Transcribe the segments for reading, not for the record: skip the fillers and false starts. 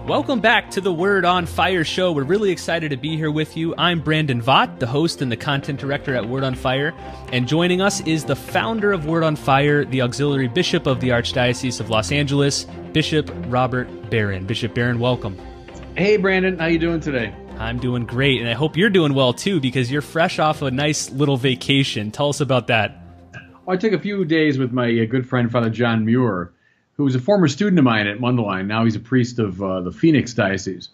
Welcome back to the Word on Fire show. We're really excited to be here with you. I'm Brandon Vaught, the host and the content director at Word on Fire. And joining us is the founder of Word on Fire, the auxiliary bishop of the Archdiocese of Los Angeles, Bishop Robert Barron. Bishop Barron, welcome. Hey, Brandon. How you doing today? I'm doing great, and I hope you're doing well, too, because you're fresh off a nice little vacation. Tell us about that. I took a few days with my good friend, Father John Muir, who was a former student of mine at Mundelein. Now he's a priest of the Phoenix Diocese.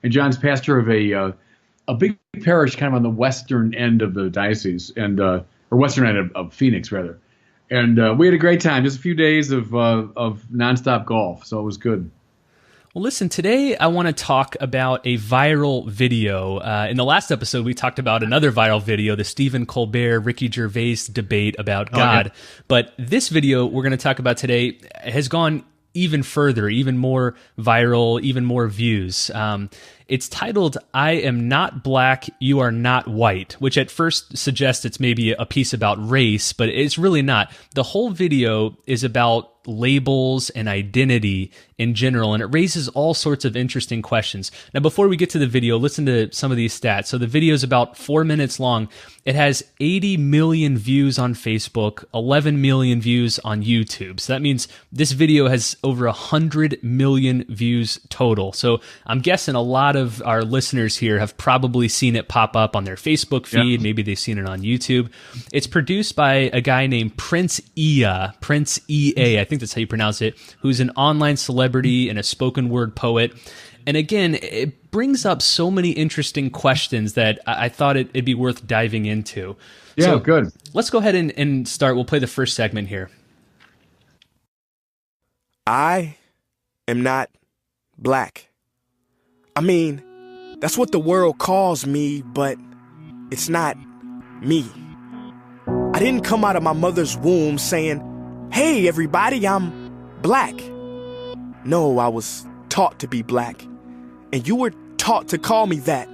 And John's pastor of a big parish kind of on the western end of the diocese, and or western end of Phoenix, rather. And we had a great time, just a few days of nonstop golf, so it was good. Well, listen, today I want to talk about a viral video. In the last episode, we talked about another viral video, the Stephen Colbert, Ricky Gervais debate about God. But this video we're going to talk about today has gone even further, even more viral, even more views. It's titled, "I am not black, you are not white," which at first suggests it's maybe a piece about race, but it's really not. The whole video is about labels and identity in general, and it raises all sorts of interesting questions. Now, before we get to the video, listen to some of these stats. So the video is about 4 minutes long. It has 80 million views on Facebook, 11 million views on YouTube. So that means this video has over 100 million views total. So I'm guessing a lot of our listeners here have probably seen it pop up on their Facebook feed. Yeah. Maybe they've seen it on YouTube. It's produced by a guy named Prince Ea, Prince EA, I think that's how you pronounce it, who's an online celebrity and a spoken word poet. And again, it brings up so many interesting questions that I thought it'd be worth diving into. Yeah, so good. Let's go ahead and start. We'll play the first segment here. I am not black. I mean, that's what the world calls me, but it's not me. I didn't come out of my mother's womb saying, "Hey, everybody, I'm black." No, I was taught to be black. And you were taught to call me that,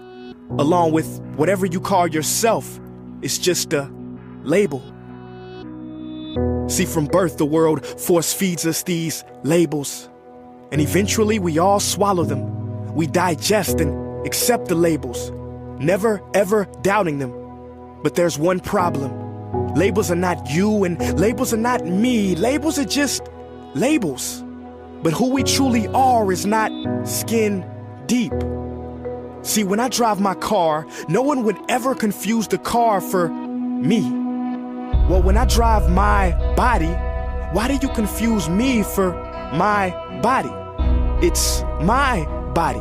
along with whatever you call yourself. It's just a label. See, from birth, the world force feeds us these labels. And eventually, we all swallow them. We digest and accept the labels, never, ever doubting them. But there's one problem. Labels are not you, and labels are not me. Labels are just labels. But who we truly are is not skin deep. See, when I drive my car, no one would ever confuse the car for me. Well, when I drive my body, why do you confuse me for my body? It's my body.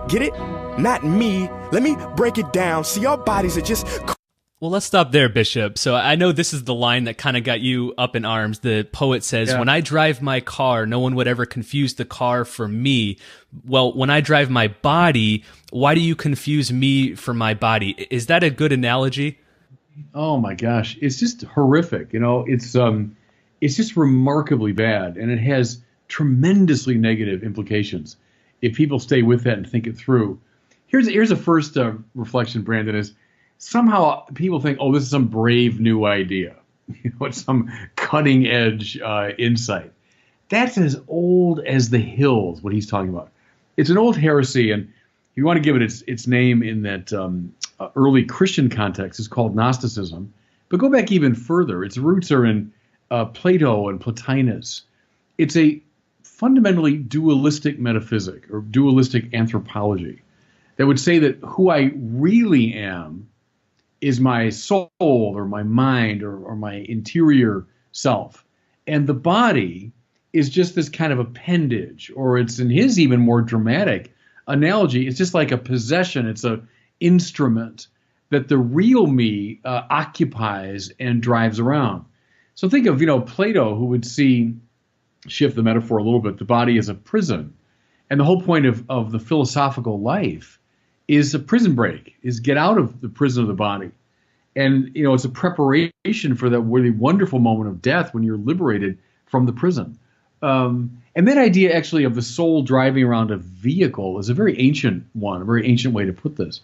Get it? Not me. Let me break it down. See, our bodies are just... Well, let's stop there, Bishop. So I know this is the line that kind of got you up in arms. The poet says, when I drive my car, no one would ever confuse the car for me. Well, when I drive my body, why do you confuse me for my body? Is that a good analogy? Oh my gosh, it's just horrific. You know, it's just remarkably bad, and it has tremendously negative implications if people stay with that and think it through. Here's a first reflection, Brandon, is somehow people think, oh, this is some brave new idea. You know, it's some cutting edge insight. That's as old as the hills, what he's talking about. It's an old heresy, and if you want to give it its name in that early Christian context, it's called Gnosticism. But go back even further. Its roots are in Plato and Plotinus. It's a fundamentally dualistic metaphysic or dualistic anthropology that would say that who I really am is my soul or my mind or my interior self. And the body is just this kind of appendage, or it's in his even more dramatic analogy, it's just like a possession. It's an instrument that the real me occupies and drives around. So think of, Plato, who would shift the metaphor a little bit, the body as a prison. And the whole point of the philosophical life is a prison break, is get out of the prison of the body. And, it's a preparation for that really wonderful moment of death when you're liberated from the prison. And that idea actually of the soul driving around a vehicle is a very ancient one, a very ancient way to put this.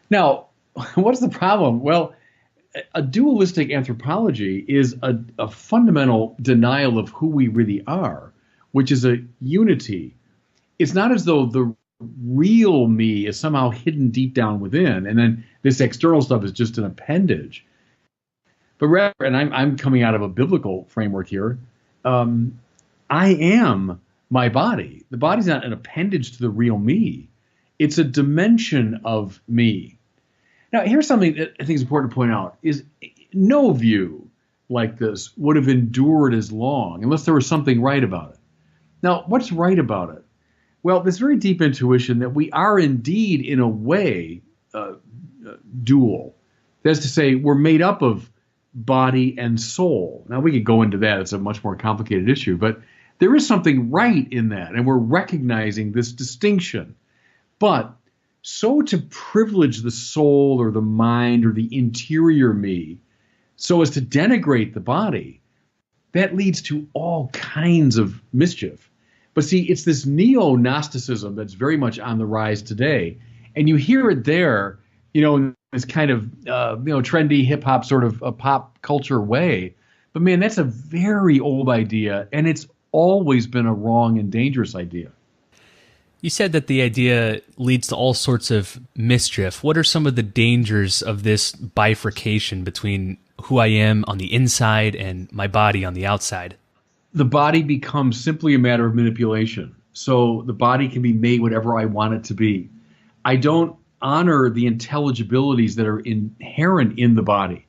Now, what's the problem? Well, a dualistic anthropology is a fundamental denial of who we really are, which is a unity. It's not as though the real me is somehow hidden deep down within, and then this external stuff is just an appendage. But rather, and I'm coming out of a biblical framework here, I am my body. The body's not an appendage to the real me. It's a dimension of me. Now, here's something that I think is important to point out, is no view like this would have endured as long unless there was something right about it. Now, what's right about it? Well, this very deep intuition that we are indeed, in a way, dual. That's to say, we're made up of body and soul. Now, we could go into that. It's a much more complicated issue, but there is something right in that, and we're recognizing this distinction. But so to privilege the soul or the mind or the interior me so as to denigrate the body, that leads to all kinds of mischief. But see, it's this neo-Gnosticism that's very much on the rise today. And you hear it there, in this kind of, trendy hip-hop sort of a pop culture way. But man, that's a very old idea, and it's always been a wrong and dangerous idea. You said that the idea leads to all sorts of mischief. What are some of the dangers of this bifurcation between who I am on the inside and my body on the outside? The body becomes simply a matter of manipulation. So the body can be made whatever I want it to be. I don't honor the intelligibilities that are inherent in the body.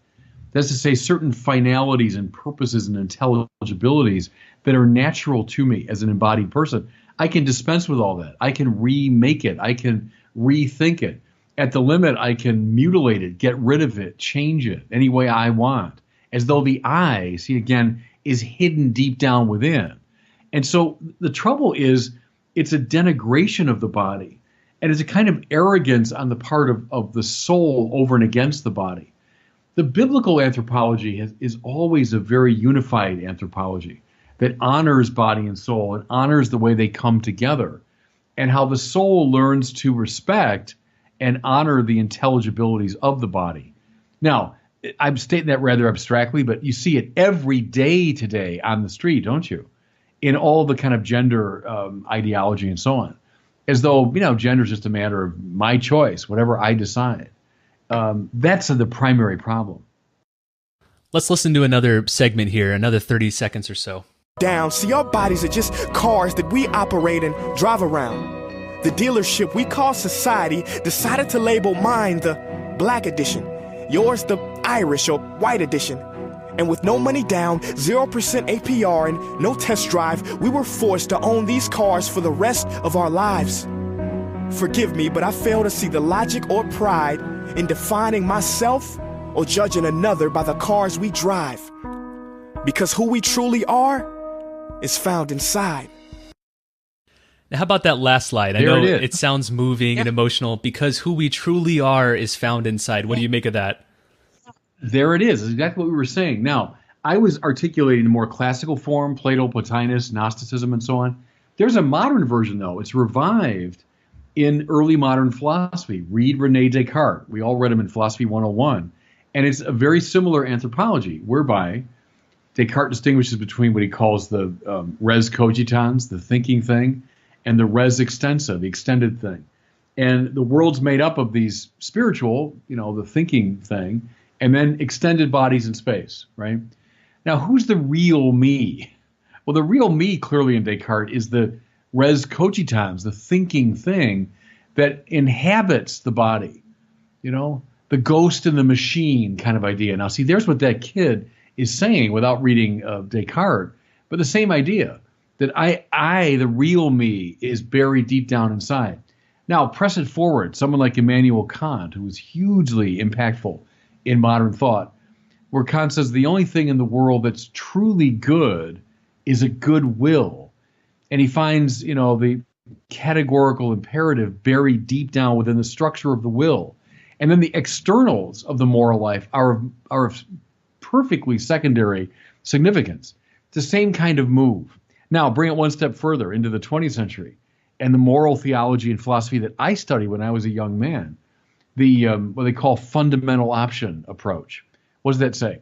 That's to say, certain finalities and purposes and intelligibilities that are natural to me as an embodied person. I can dispense with all that. I can remake it. I can rethink it. At the limit, I can mutilate it, get rid of it, change it any way I want, as though the I, see again, is hidden deep down within. And so the trouble is, it's a denigration of the body, and it's a kind of arrogance on the part of the soul over and against the body. The biblical anthropology is always a very unified anthropology that honors body and soul and honors the way they come together and how the soul learns to respect and honor the intelligibilities of the body. Now, I'm stating that rather abstractly, but you see it every day today on the street, don't you? In all the kind of gender ideology and so on, as though, gender is just a matter of my choice, whatever I decide. That's the primary problem. Let's listen to another segment here, another 30 seconds or so. Down. See, our bodies are just cars that we operate and drive around. The dealership we call society decided to label mine the black edition, yours the Irish or white edition. And with no money down, 0% APR, and no test drive, we were forced to own these cars for the rest of our lives. Forgive me, but I fail to see the logic or pride in defining myself or judging another by the cars we drive. Because who we truly are is found inside. Now, how about that last slide? I know it sounds moving and emotional, because who we truly are is found inside. What do you make of that? There it is. It's exactly what we were saying. Now, I was articulating in a more classical form, Plato, Plotinus, Gnosticism, and so on. There's a modern version, though. It's revived in early modern philosophy. Read René Descartes. We all read him in Philosophy 101. And it's a very similar anthropology, whereby Descartes distinguishes between what he calls the res cogitans, the thinking thing, and the res extensa, the extended thing. And the world's made up of these spiritual, the thinking thing, and then extended bodies in space, right? Now, who's the real me? Well, the real me, clearly in Descartes, is the res cogitans, the thinking thing that inhabits the body, the ghost in the machine kind of idea. Now, see, there's what that kid is saying without reading Descartes, but the same idea that I, the real me, is buried deep down inside. Now, press it forward. Someone like Immanuel Kant, who was hugely impactful in modern thought, where Kant says the only thing in the world that's truly good is a good will. And he finds, the categorical imperative buried deep down within the structure of the will. And then the externals of the moral life are of perfectly secondary significance. It's the same kind of move. Now, bring it one step further into the 20th century and the moral theology and philosophy that I studied when I was a young man, the what they call fundamental option approach. What does that say?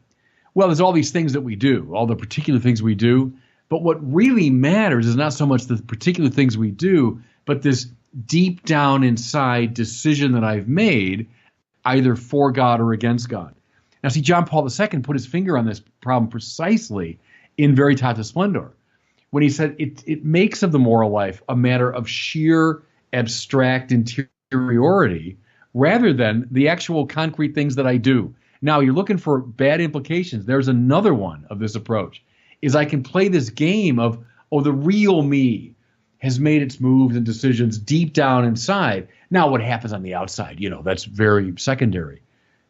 Well, there's all these things that we do, all the particular things we do, but what really matters is not so much the particular things we do, but this deep down inside decision that I've made, either for God or against God. Now, see, John Paul II put his finger on this problem precisely in Veritatis Splendor, when he said it makes of the moral life a matter of sheer abstract interiority rather than the actual concrete things that I do. Now, you're looking for bad implications. There's another one of this approach, is I can play this game of, oh, the real me has made its moves and decisions deep down inside. Now, what happens on the outside, that's very secondary.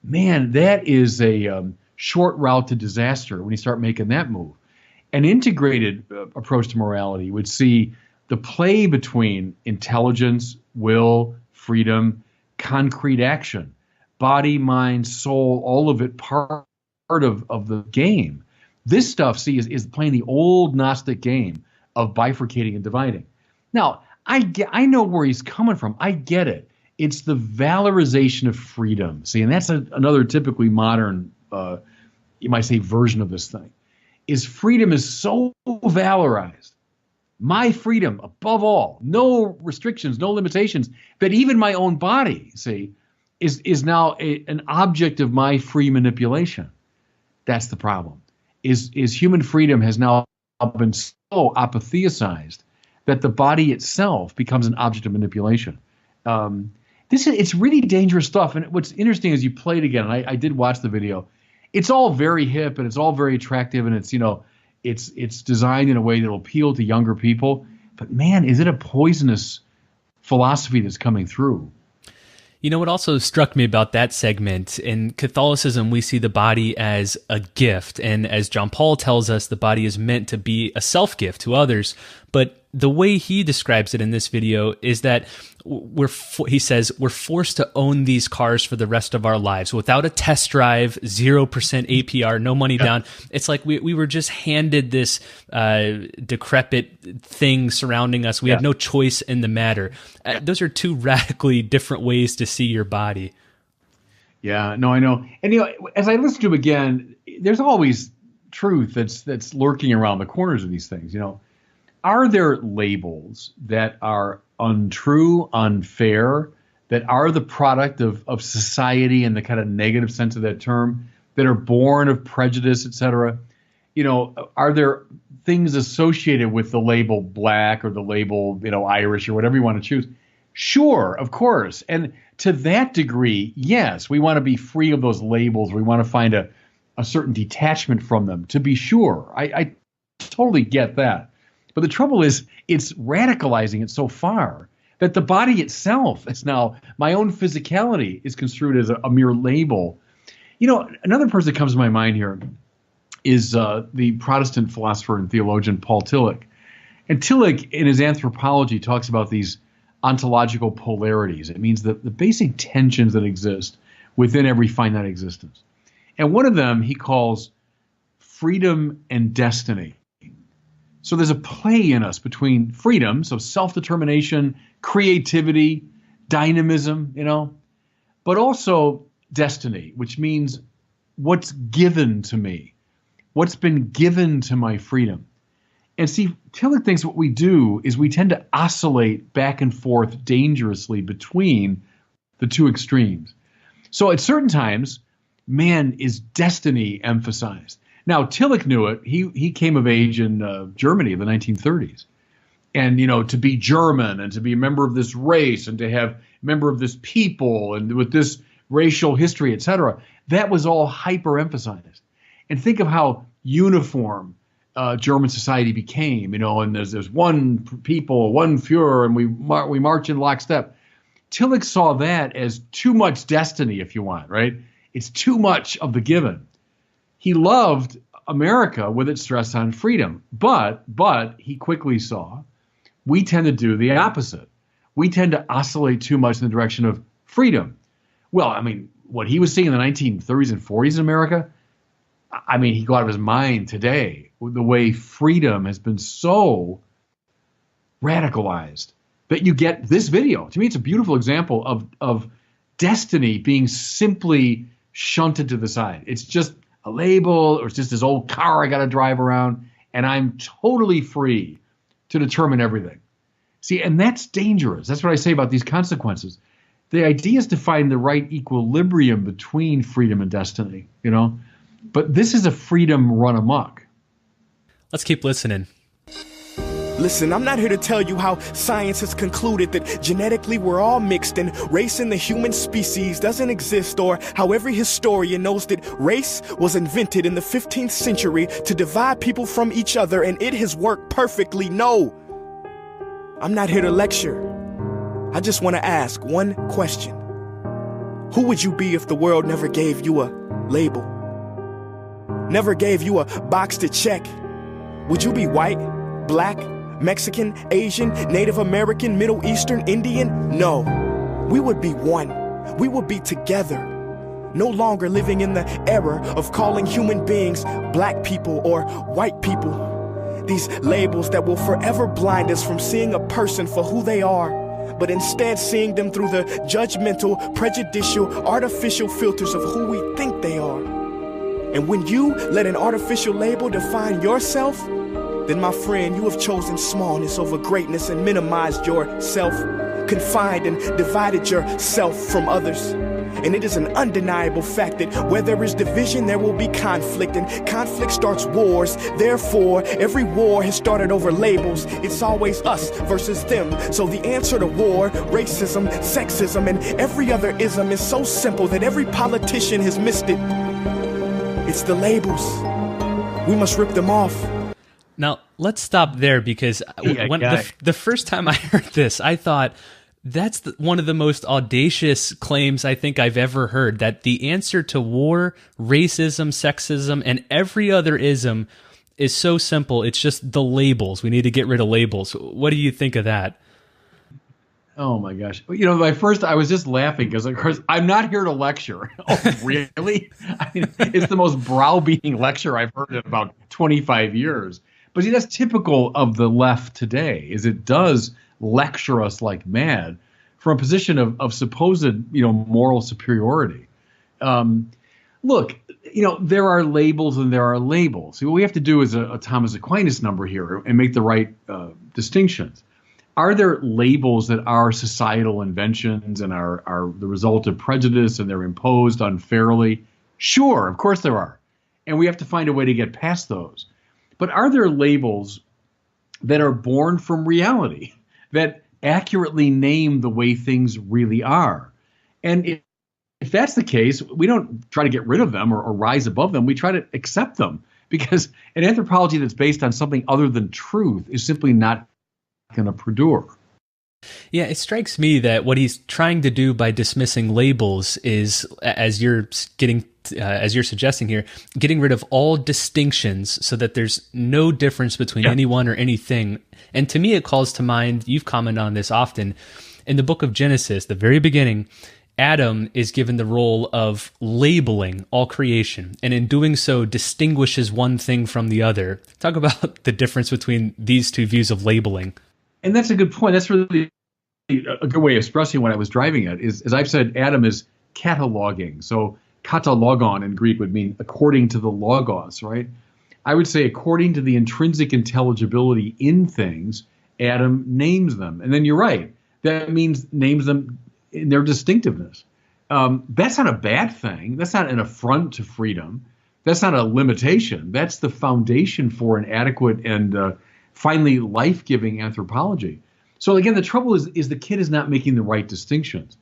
Man, that is a short route to disaster when you start making that move. An integrated approach to morality would see the play between intelligence, will, freedom, concrete action, body, mind, soul, all of it part of the game. This stuff, see, is playing the old Gnostic game of bifurcating and dividing. Now, I know where he's coming from. I get it. It's the valorization of freedom. See, and that's another typically modern, you might say, version of this thing. Is freedom is so valorized. My freedom, above all, no restrictions, no limitations, that even my own body, see, is now an object of my free manipulation. That's the problem. Is human freedom has now been so apotheosized that the body itself becomes an object of manipulation. It's really dangerous stuff. And what's interesting is you play it again, and I did watch the video. It's all very hip and it's all very attractive, and it's designed in a way that will appeal to younger people. But man, is it a poisonous philosophy that's coming through? You know what also struck me about that segment? In Catholicism, we see the body as a gift. And as John Paul tells us, the body is meant to be a self-gift to others. But the way he describes it in this video is that he says we're forced to own these cars for the rest of our lives without a test drive, 0% APR, no money down. It's like we were just handed this decrepit thing surrounding us. We have no choice in the matter. Those are two radically different ways to see your body. Yeah, no, I know. And as I listen to him again, there's always truth that's lurking around the corners of these things. Are there labels that are untrue, unfair, that are the product of society in the kind of negative sense of that term, that are born of prejudice, et cetera? Are there things associated with the label black or the label, Irish or whatever you want to choose? Sure, of course. And to that degree, yes, we want to be free of those labels. We want to find a certain detachment from them, to be sure. I totally get that. But the trouble is, it's radicalizing it so far that the body itself is now, my own physicality is construed as a mere label. Another person that comes to my mind here is the Protestant philosopher and theologian Paul Tillich. And Tillich, in his Anthropology, talks about these ontological polarities. It means the basic tensions that exist within every finite existence. And one of them he calls freedom and destiny. So there's a play in us between freedom, so self-determination, creativity, dynamism, but also destiny, which means what's given to me, what's been given to my freedom. And see, Tillich thinks what we do is we tend to oscillate back and forth dangerously between the two extremes. So at certain times, man is destiny emphasized. Now, Tillich knew it. He came of age in Germany in the 1930s. And, to be German and to be a member of this race and to have a member of this people and with this racial history, et cetera, that was all hyper-emphasized. And think of how uniform German society became, and there's one people, one Führer, and we march in lockstep. Tillich saw that as too much destiny, if you want, right? It's too much of the given. He loved America with its stress on freedom, but he quickly saw we tend to do the opposite. We tend to oscillate too much in the direction of freedom. Well, I mean, what he was seeing in the 1930s and 40s in America, I mean, he got out of his mind today, the way freedom has been so radicalized that you get this video. To me, it's a beautiful example of destiny being simply shunted to the side. It's just a label, or it's just this old car I got to drive around, and I'm totally free to determine everything. See, and that's dangerous. That's what I say about these consequences. The idea is to find the right equilibrium between freedom and destiny, you know? But this is a freedom run amok. Let's keep listening. Listen, I'm not here to tell you how science has concluded that genetically we're all mixed and race in the human species doesn't exist, or how every historian knows that race was invented in the 15th century to divide people from each other and it has worked perfectly. No, I'm not here to lecture. I just want to ask one question. Who would you be if the world never gave you a label? Never gave you a box to check? Would you be white, black, Mexican, Asian, Native American, Middle Eastern, Indian? No. We would be one. We would be together. No longer living in the error of calling human beings black people or white people. These labels that will forever blind us from seeing a person for who they are, but instead seeing them through the judgmental, prejudicial, artificial filters of who we think they are. And when you let an artificial label define yourself, then my friend, you have chosen smallness over greatness and minimized yourself, confined and divided yourself from others. And it is an undeniable fact that where there is division, there will be conflict, and conflict starts wars. Therefore, every war has started over labels. It's always us versus them. So the answer to war, racism, sexism, and every other ism is so simple that every politician has missed it. It's the labels. We must rip them off. Now, let's stop there, because when the first time I heard this, I thought that's one of the most audacious claims I think I've ever heard, that the answer to war, racism, sexism, and every other ism is so simple. It's just the labels. We need to get rid of labels. What do you think of that? Oh, my gosh. You know, I was just laughing because, of course, I'm not here to lecture. Oh, really? I mean, it's the most browbeating lecture I've heard in about 25 years. But see, that's typical of the left today, is it does lecture us like mad from a position of supposed, moral superiority. Look, there are labels and there are labels. See, what we have to do is a Thomas Aquinas number here and make the right distinctions. Are there labels that are societal inventions and are the result of prejudice and they're imposed unfairly? Sure, of course there are. And we have to find a way to get past those. But are there labels that are born from reality, that accurately name the way things really are? And if that's the case, we don't try to get rid of them or rise above them. We try to accept them, because an anthropology that's based on something other than truth is simply not going to perdure. Yeah, it strikes me that what he's trying to do by dismissing labels is, as you're suggesting here, getting rid of all distinctions so that there's no difference between anyone or anything. And to me, it calls to mind, you've commented on this often, in the book of Genesis, the very beginning, Adam is given the role of labeling all creation, and in doing so distinguishes one thing from the other. Talk about the difference between these two views of labeling. And that's a good point. That's really a good way of expressing what I was driving at. Is, as I've said, Adam is cataloging. So katalogon in Greek would mean according to the logos, right? I would say according to the intrinsic intelligibility in things, Adam names them. And then you're right. That means names them in their distinctiveness. That's not a bad thing. That's not an affront to freedom. That's not a limitation. That's the foundation for an adequate and finally life-giving anthropology. So again, the trouble is the kid is not making the right distinctions.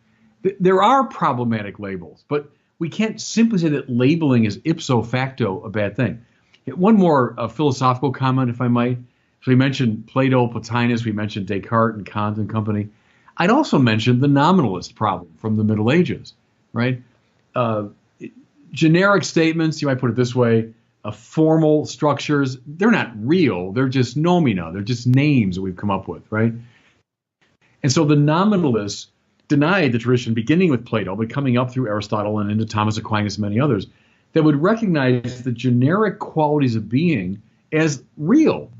There are problematic labels, but we can't simply say that labeling is ipso facto a bad thing. One more philosophical comment, if I might. So we mentioned Plato, Plotinus, we mentioned Descartes and Kant and company. I'd also mention the nominalist problem from the Middle Ages, right? Generic statements, you might put it this way, formal structures, they're not real. They're just nomina. They're just names that we've come up with, right? And so the nominalists denied the tradition, beginning with Plato, but coming up through Aristotle and into Thomas Aquinas and many others, that would recognize the generic qualities of being as real.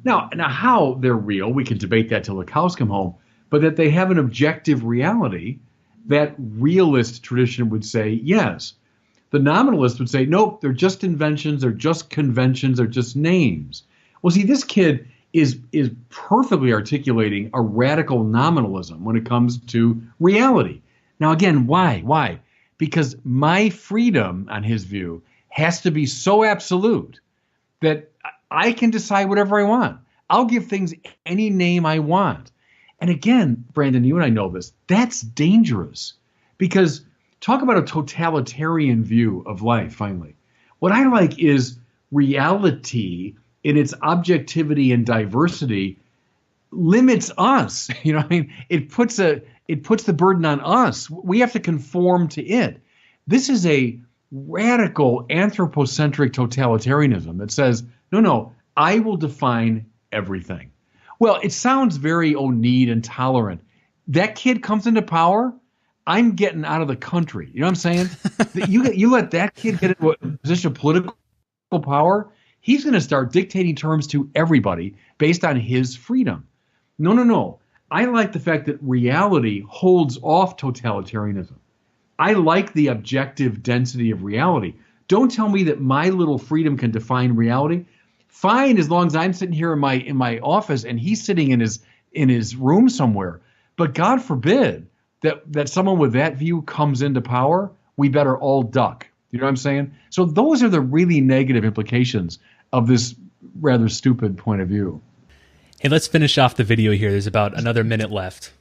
Now how they're real, we can debate that till the cows come home, but that they have an objective reality that realist tradition would say yes. The nominalist would say, nope, they're just inventions, they're just conventions, they're just names. Well, see, this kid is perfectly articulating a radical nominalism when it comes to reality. Now, again, why? Why? Because my freedom, on his view, has to be so absolute that I can decide whatever I want. I'll give things any name I want. And again, Brandon, you and I know this, that's dangerous, because talk about a totalitarian view of life, finally. What I like is reality in its objectivity and diversity limits us. You know what I mean? It puts the burden on us. We have to conform to it. This is a radical anthropocentric totalitarianism that says, no, I will define everything. Well, it sounds very neat and tolerant. That kid comes into power, I'm getting out of the country. You know what I'm saying? You let that kid get into a position of political power, he's going to start dictating terms to everybody based on his freedom. No. I like the fact that reality holds off totalitarianism. I like the objective density of reality. Don't tell me that my little freedom can define reality. Fine, as long as I'm sitting here in my office and he's sitting in his room somewhere. But God forbid that someone with that view comes into power, we better all duck. You know what I'm saying? So those are the really negative implications of this rather stupid point of view. Hey, let's finish off the video here. There's about another minute left.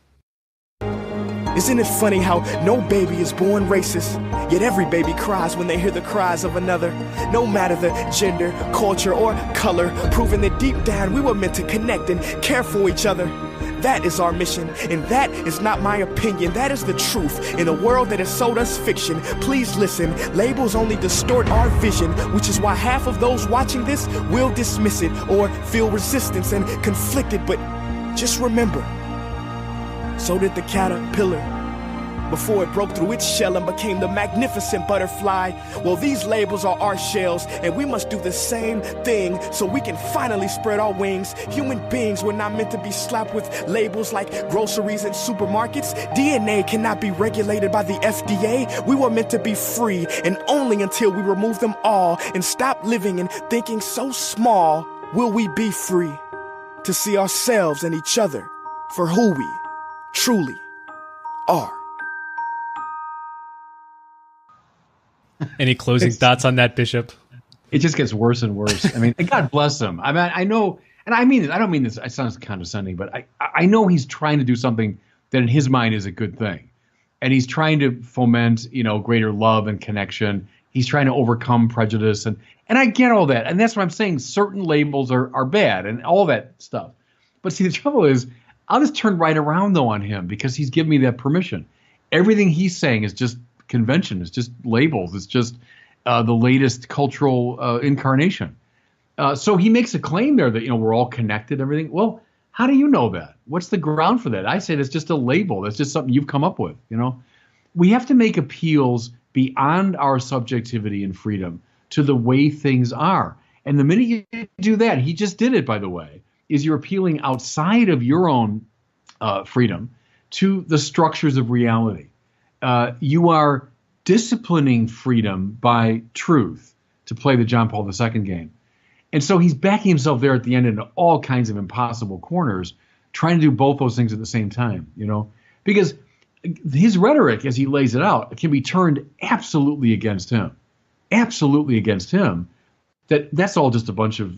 Isn't it funny how no baby is born racist, yet every baby cries when they hear the cries of another? No matter the gender, culture, or color, proving that deep down we were meant to connect and care for each other. That is our mission, and that is not my opinion. That is the truth. In a world that has sold us fiction, please listen. Labels only distort our vision, which is why half of those watching this will dismiss it or feel resistance and conflicted. But just remember, so did the caterpillar before it broke through its shell and became the magnificent butterfly. Well, these labels are our shells, and we must do the same thing so we can finally spread our wings. Human beings were not meant to be slapped with labels like groceries and supermarkets. DNA cannot be regulated by the FDA. We were meant to be free, and only until we remove them all and stop living and thinking so small will we be free to see ourselves and each other for who we truly are. Any closing thoughts on that, Bishop? It just gets worse and worse. I mean, God bless him. I mean, I know, and I mean this, I don't mean this, it sounds condescending, but I know he's trying to do something that in his mind is a good thing. And he's trying to foment, greater love and connection. He's trying to overcome prejudice. And I get all that. And that's what I'm saying. Certain labels are bad and all that stuff. But see, the trouble is, I'll just turn right around, though, on him because he's given me that permission. Everything he's saying is just convention. It's just labels. It's just the latest cultural incarnation. So he makes a claim there that, we're all connected, everything. Well, how do you know that? What's the ground for that? I say that's just a label. That's just something you've come up with, We have to make appeals beyond our subjectivity and freedom to the way things are. And the minute you do that, he just did it, by the way, is you're appealing outside of your own freedom to the structures of reality. You are disciplining freedom by truth, to play the John Paul II game. And so he's backing himself there at the end into all kinds of impossible corners, trying to do both those things at the same time, because his rhetoric, as he lays it out, can be turned absolutely against him. Absolutely against him. That's all just a bunch of,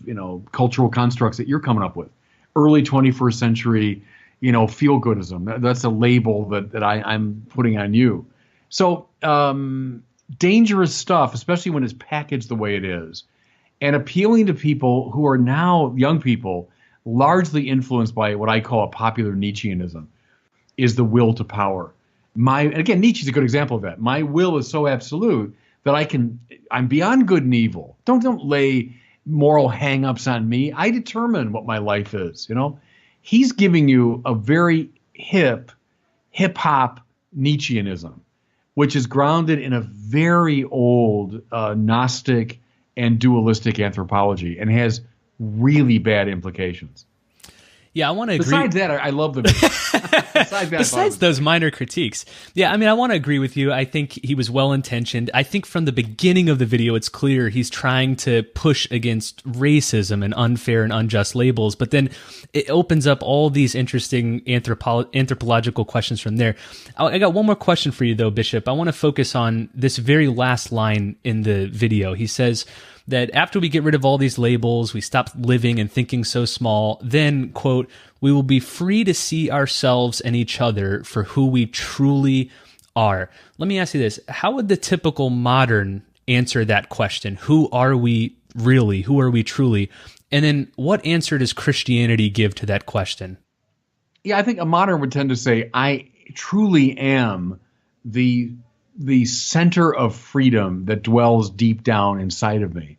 cultural constructs that you're coming up with. Early 21st century, feel-goodism. That's a label that I'm putting on you. So dangerous stuff, especially when it's packaged the way it is, and appealing to people who are now young people, largely influenced by what I call a popular Nietzscheanism, is the will to power. And again, Nietzsche's a good example of that. My will is so absolute that I'm beyond good and evil. Don't lay moral hang-ups on me. I determine what my life is, He's giving you a very hip-hop Nietzscheanism, which is grounded in a very old Gnostic and dualistic anthropology and has really bad implications. Yeah, I want to agree. Besides that, I love the video. Besides those minor critiques. Yeah, I mean, I want to agree with you. I think he was well-intentioned. I think from the beginning of the video, it's clear he's trying to push against racism and unfair and unjust labels, but then it opens up all these interesting anthropological questions from there. I got one more question for you, though, Bishop. I want to focus on this very last line in the video. He says that after we get rid of all these labels, we stop living and thinking so small, then, quote, we will be free to see ourselves and each other for who we truly are. Let me ask you this. How would the typical modern answer that question? Who are we really? Who are we truly? And then what answer does Christianity give to that question? Yeah, I think a modern would tend to say, I truly am the center of freedom that dwells deep down inside of me.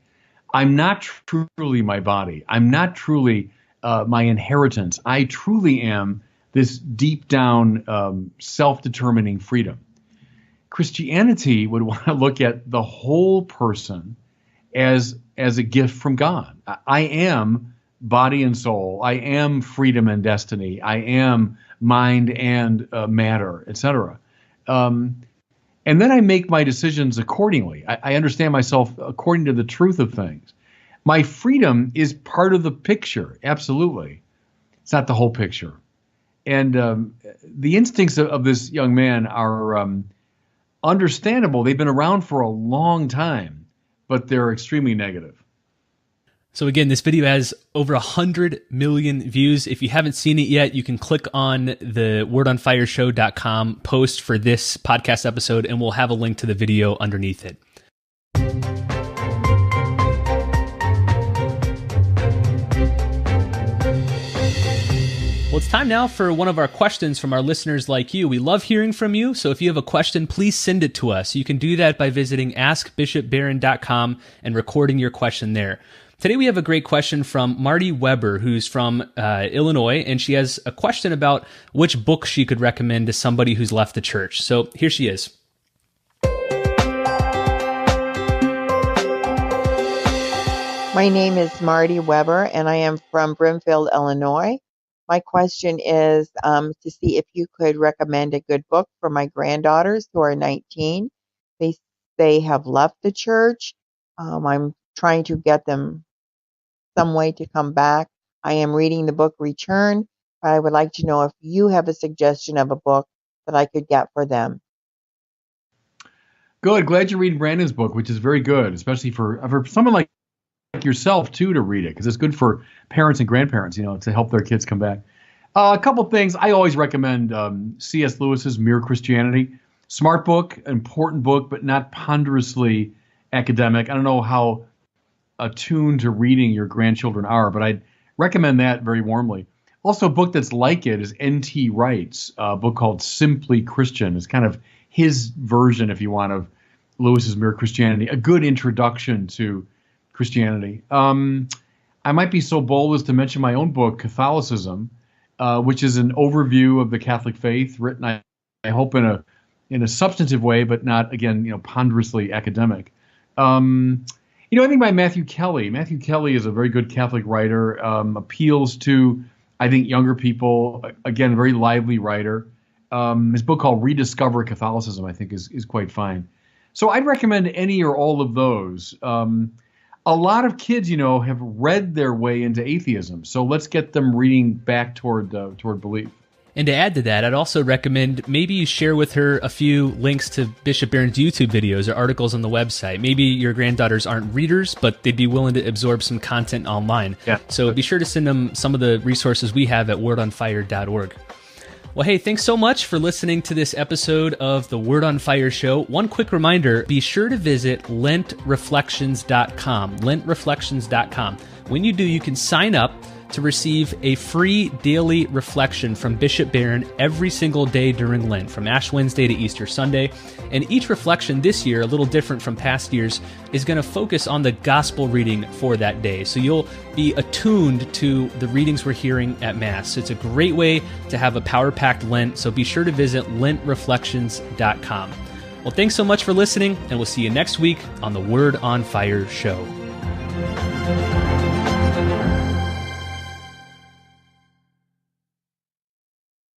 I'm not truly my body. I'm not truly my inheritance. I truly am this deep down self-determining freedom. Christianity would want to look at the whole person as a gift from God. I am body and soul. I am freedom and destiny. I am mind and matter, etc. And then I make my decisions accordingly. I understand myself according to the truth of things. My freedom is part of the picture, absolutely. It's not the whole picture. And the instincts of this young man are understandable. They've been around for a long time, but they're extremely negative. So again, this video has over 100 million views. If you haven't seen it yet, you can click on the wordonfireshow.com post for this podcast episode, and we'll have a link to the video underneath it. Well, it's time now for one of our questions from our listeners like you. We love hearing from you, so if you have a question, please send it to us. You can do that by visiting askbishopbarron.com and recording your question there. Today we have a great question from Marty Weber, who's from Illinois, and she has a question about which book she could recommend to somebody who's left the church. So here she is. My name is Marty Weber, and I am from Brimfield, Illinois. My question is to see if you could recommend a good book for my granddaughters who are 19. They have left the church. I'm trying to get them some way to come back. I am reading the book Return, but I would like to know if you have a suggestion of a book that I could get for them. Good. Glad you're reading Brandon's book, which is very good, especially for someone like yourself, too, to read it, because it's good for parents and grandparents, to help their kids come back. A couple things. I always recommend C.S. Lewis's Mere Christianity. Smart book, important book, but not ponderously academic. I don't know how attuned to reading your grandchildren are, but I'd recommend that very warmly. Also, a book that's like it is N.T. Wright's book called Simply Christian. It's kind of his version, if you want, of Lewis's Mere Christianity. A good introduction to Christianity. I might be so bold as to mention my own book, Catholicism, which is an overview of the Catholic faith, written, I hope, in a substantive way, but not, again, ponderously academic. I think by Matthew Kelly. Matthew Kelly is a very good Catholic writer, appeals to, I think, younger people. Again, a very lively writer. His book called Rediscover Catholicism, I think, is quite fine. So I'd recommend any or all of those. A lot of kids, have read their way into atheism. So let's get them reading back toward belief. And to add to that, I'd also recommend maybe you share with her a few links to Bishop Barron's YouTube videos or articles on the website. Maybe your granddaughters aren't readers, but they'd be willing to absorb some content online. Yeah. So be sure to send them some of the resources we have at wordonfire.org. Well, hey, thanks so much for listening to this episode of the Word on Fire Show. One quick reminder, be sure to visit lentreflections.com, lentreflections.com. When you do, you can sign up to receive a free daily reflection from Bishop Barron every single day during Lent, from Ash Wednesday to Easter Sunday. And each reflection this year, a little different from past years, is going to focus on the gospel reading for that day. So you'll be attuned to the readings we're hearing at Mass. It's a great way to have a power-packed Lent, so be sure to visit lentreflections.com. Well, thanks so much for listening, and we'll see you next week on the Word on Fire Show.